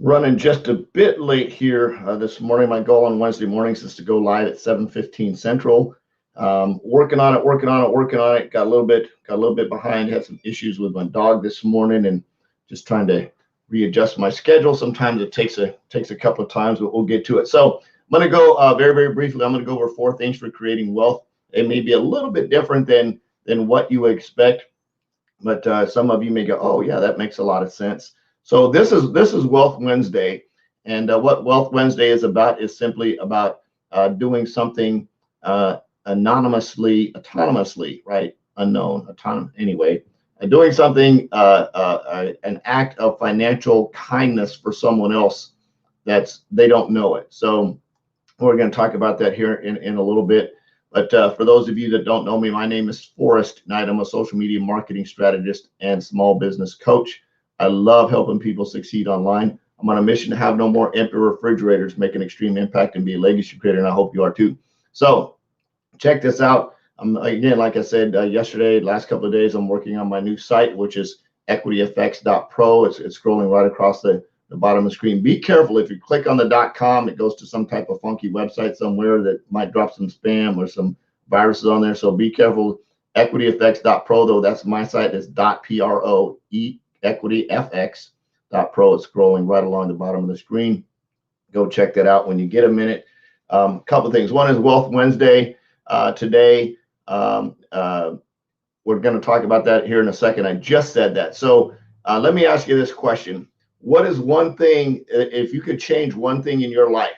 Running just a bit late here this morning. My goal on Wednesday mornings is to go live at 7:15 Central. Working on it, working on it, working on it. Got a little bit behind. Had some issues with my dog this morning, and just trying to readjust my schedule. Sometimes it takes a couple of times, but we'll get to it. So I'm going to go very briefly. I'm going to go over 4 things for creating wealth. It may be a little bit different than what you would expect, but some of you may go, "Oh yeah, that makes a lot of sense." So this is Wealth Wednesday, and what Wealth Wednesday is about is simply about doing something autonomously, right? Unknown, autonomous. Anyway, doing something, an act of financial kindness for someone else that's they don't know it. So we're going to talk about that here in a little bit. But for those of you that don't know me, my name is Forrest Knight. I'm a social media marketing strategist and small business coach. I love helping people succeed online. I'm on a mission to have no more empty refrigerators, make an extreme impact, and be a legacy creator. And I hope you are too. So check this out. Again, like I said yesterday, last couple of days, I'm working on my new site, which is equityfx.pro. It's scrolling right across the bottom of the screen. Be careful. If you click on the .com, it goes to some type of funky website somewhere that might drop some spam or some viruses on there. So be careful. EquityFX.pro, though, that's my site. It's .pro, equityfx.pro. It's scrolling right along the bottom of the screen. Go check that out when you get a minute. Couple of things. One is Wealth Wednesday today. We're going to talk about that here in a second. I just said that. So let me ask you this question. What is one thing, if you could change one thing in your life,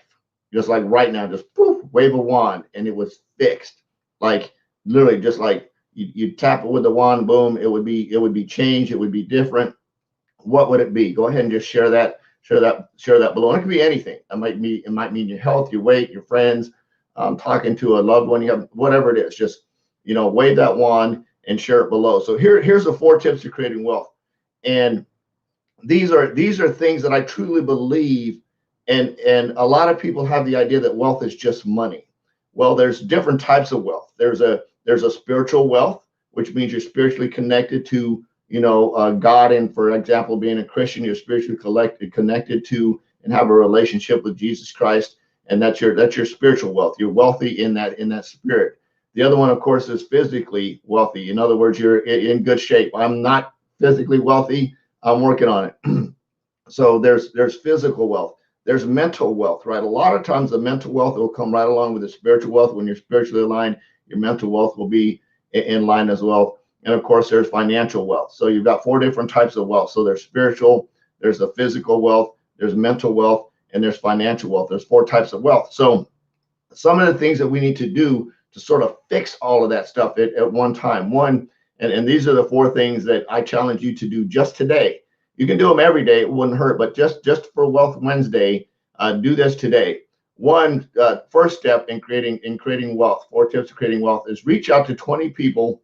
just like right now, just poof, wave a wand and it was fixed, like literally just like you tap it with the wand, boom, it would be changed, it would be different. What would it be? Go ahead and just share that below. And it could be anything. It might mean your health, your weight, your friends, talking to a loved one you have, whatever it is. Just wave that wand and share it below. So here's the 4 tips to creating wealth. And these are things that I truly believe, and a lot of people have the idea that wealth is just money. Well, there's different types of wealth. There's a spiritual wealth, which means you're spiritually connected to God, and for example, being a Christian, you're spiritually connected to and have a relationship with Jesus Christ, and that's your spiritual wealth. You're wealthy in that spirit. The other one, of course, is physically wealthy. In other words, you're in good shape. I'm not physically wealthy. I'm working on it. So there's physical wealth. There's mental wealth, right? A lot of times the mental wealth will come right along with the spiritual wealth. When you're spiritually aligned, your mental wealth will be in line as well. And of course, there's financial wealth. So you've got 4 different types of wealth. So there's spiritual, there's the physical wealth, there's mental wealth, and there's financial wealth. There's 4 types of wealth. So some of the things that we need to do to sort of fix all of that stuff at one time. And these are the 4 things that I challenge you to do just today. You can do them every day. It wouldn't hurt, but just for Wealth Wednesday, do this today. One first step in creating wealth, 4 tips to creating wealth, is reach out to 20 people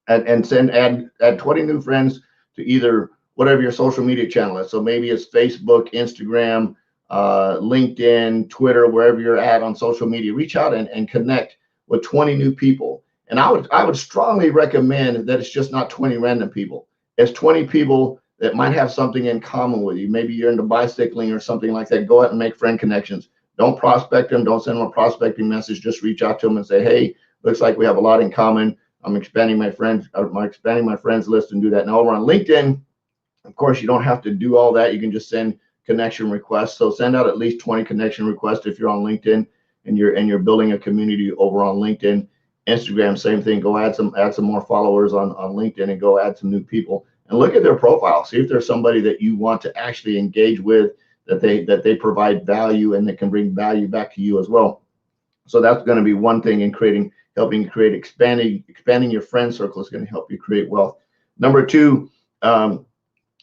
and add 20 new friends to either whatever your social media channel is. So maybe it's Facebook, Instagram, LinkedIn, Twitter, wherever you're at on social media. Reach out and connect with 20 new people. And I would strongly recommend that it's just not 20 random people. It's 20 people that might have something in common with you. Maybe you're into bicycling or something like that. Go out and make friend connections. Don't prospect them. Don't send them a prospecting message. Just reach out to them and say, hey, looks like we have a lot in common. I'm expanding my friends list and do that. Now over on LinkedIn, of course, you don't have to do all that. You can just send connection requests. So send out at least 20 connection requests if you're on LinkedIn and you're building a community over on LinkedIn. Instagram, same thing. Go add some more followers on LinkedIn and go add some new people and look at their profile. See if there's somebody that you want to actually engage with, that they provide value and that can bring value back to you as well. So that's going to be one thing in helping create expanding your friend circle is going to help you create wealth. Number 2,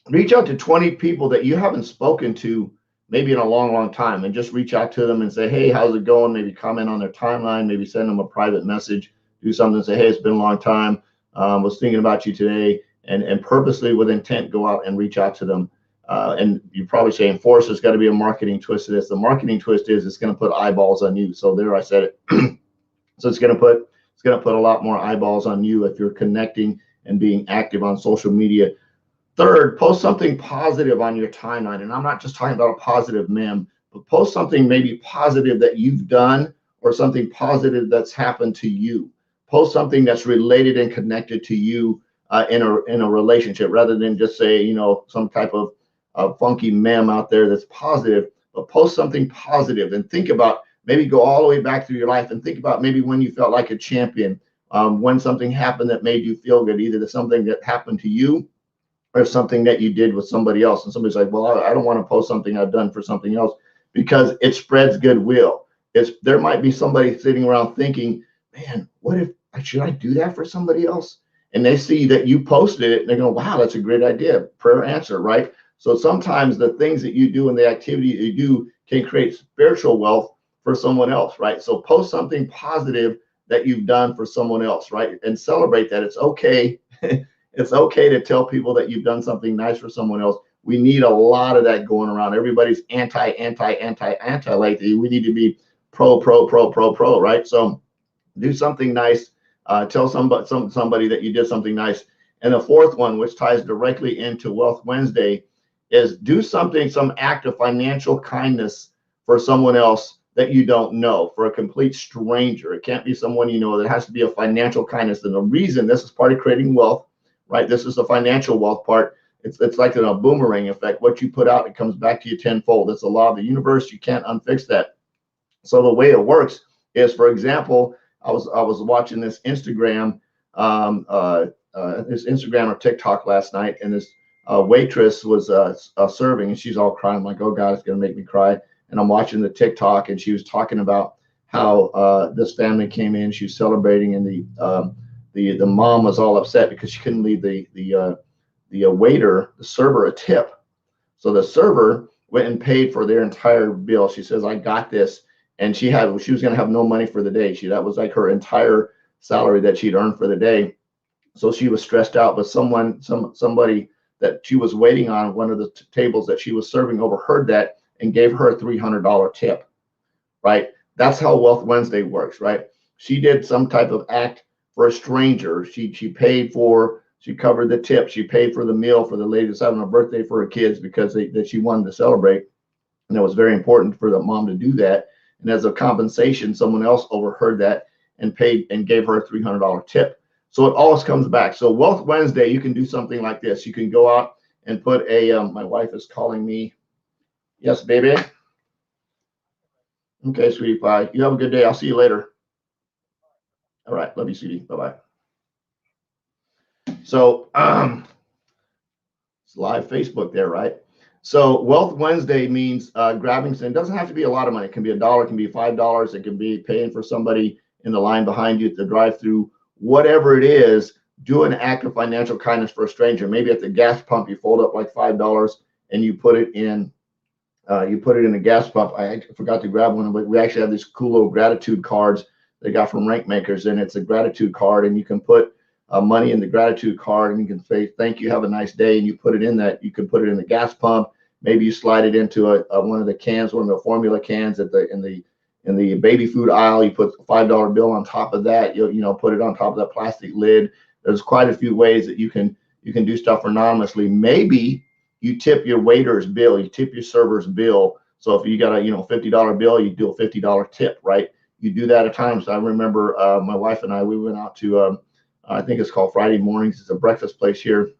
reach out to 20 people that you haven't spoken to maybe in a long time, and just reach out to them and say, hey, how's it going? Maybe comment on their timeline, maybe send them a private message, do something, say, hey, it's been a long time. Was thinking about you today, and purposely with intent, go out and reach out to them. And you're probably saying, Forrest, there's got to be a marketing twist to this. The marketing twist is it's going to put eyeballs on you. So there, I said it. So it's going to put a lot more eyeballs on you if you're connecting and being active on social media Third, post something positive on your timeline. And I'm not just talking about a positive meme, but post something maybe positive that you've done or something positive that's happened to you. Post something that's related and connected to you in a relationship, rather than just say, you know, some type of funky meme out there that's positive. But post something positive and think about, maybe go all the way back through your life and think about maybe when you felt like a champion, when something happened that made you feel good, either to something that happened to you or something that you did with somebody else. And somebody's like, well, I don't want to post something I've done for something else, because it spreads goodwill. There might be somebody sitting around thinking, man, what if, should I do that for somebody else? And they see that you posted it and they go, wow, that's a great idea. Prayer answer, right? So sometimes the things that you do and the activity that you do can create spiritual wealth for someone else, right? So post something positive that you've done for someone else, right? And celebrate that. It's okay. It's okay to tell people that you've done something nice for someone else. We need a lot of that going around. Everybody's anti lately. We need to be pro, right? So do something nice. Tell somebody that you did something nice. And the fourth one, which ties directly into Wealth Wednesday, is do something, some act of financial kindness for someone else that you don't know, for a complete stranger. It can't be someone you know. There has to be a financial kindness. And the reason, this is part of creating wealth, right? This is the financial wealth part. It's like a boomerang effect. What you put out, it comes back to you tenfold. It's the law of the universe. You can't unfix that. So the way it works is, for example, I was watching this Instagram or TikTok last night, and this waitress was serving, and she's all crying. I'm like, oh God, it's gonna make me cry. And I'm watching the TikTok, and she was talking about how this family came in. She was celebrating, and the mom was all upset because she couldn't leave the waiter, the server, a tip. So the server went and paid for their entire bill. She says, I got this. And she was going to have no money for the day. That was like her entire salary that she'd earned for the day. So she was stressed out. But somebody that she was waiting on, one of the tables that she was serving, overheard that and gave her a $300 tip, right? That's how Wealth Wednesday works, right? She did some type of act for a stranger. She covered the tip. She paid for the meal for the lady that's having a birthday for her kids, because that she wanted to celebrate. And it was very important for the mom to do that. And as a compensation, someone else overheard that and paid and gave her a $300 tip. So it always comes back. So Wealth Wednesday, you can do something like this. You can go out and put my wife is calling me. Yes, baby. Okay, sweetie pie. You have a good day. I'll see you later. All right. Love you, sweetie. Bye-bye. So it's live Facebook there, right? So Wealth Wednesday means grabbing. It doesn't have to be a lot of money. It can be $1, it can be $5. It can be paying for somebody in the line behind you at the drive-through. Whatever it is, do an act of financial kindness for a stranger. Maybe at the gas pump, you fold up like $5 and you put it in. You put it in a gas pump. I forgot to grab one, but we actually have these cool little gratitude cards they got from Rank Makers, and it's a gratitude card, and you can put money in the gratitude card, and you can say thank you, have a nice day, and you put it in that. You can put it in the gas pump. Maybe you slide it into one of the cans, one of the formula cans in the baby food aisle. You put a $5 bill on top of that. You put it on top of that plastic lid. There's quite a few ways that you can do stuff anonymously. Maybe you tip your waiter's bill, you tip your server's bill. So if you got a $50 bill, you do a $50 tip, right? You do that at times. So I remember my wife and I, we went out to I think it's called Friday Mornings. It's a breakfast place here,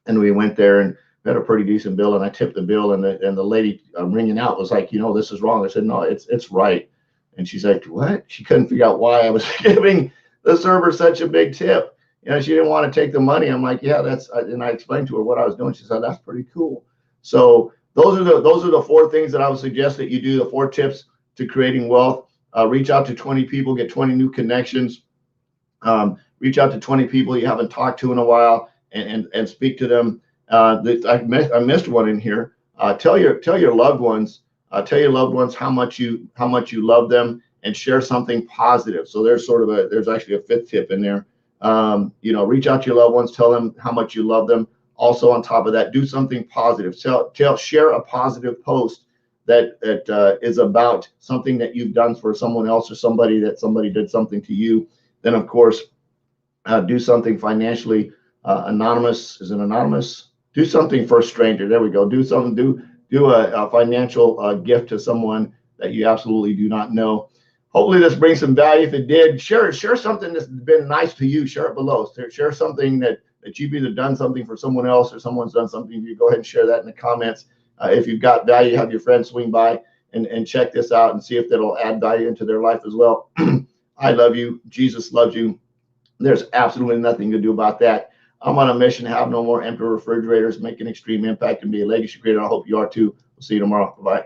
and we went there and had a pretty decent bill, and I tipped the bill, and the lady ringing out was like, this is wrong. I said, no, it's right. And she's like, what? She couldn't figure out why I was giving the server such a big tip. She didn't want to take the money. I'm like, yeah, and I explained to her what I was doing. She said, that's pretty cool. So those are the 4 things that I would suggest that you do, the 4 tips to creating wealth. Reach out to 20 people, get 20 new connections. Reach out to 20 people you haven't talked to in a while, and speak to them. I missed one in here. Tell your loved ones how much you love them, and share something positive. So there's actually a 5th tip in there. Reach out to your loved ones, tell them how much you love them. Also, on top of that, do something positive. Share a positive post that is about something that you've done for someone else, or somebody did something to you. Then, of course, do something financially anonymous. Is it anonymous? Do something for a stranger. There we go. Do something. Do a financial gift to someone that you absolutely do not know. Hopefully this brings some value. If it did, share something that's been nice to you. Share it below. Share something that you've either done something for someone else or someone's done something for you. Go ahead and share that in the comments. If you've got value, have your friends swing by and check this out and see if that'll add value into their life as well. I love you. Jesus loves you. There's absolutely nothing to do about that. I'm on a mission to have no more empty refrigerators, make an extreme impact, and be a legacy creator. I hope you are too. We'll see you tomorrow. Bye-bye.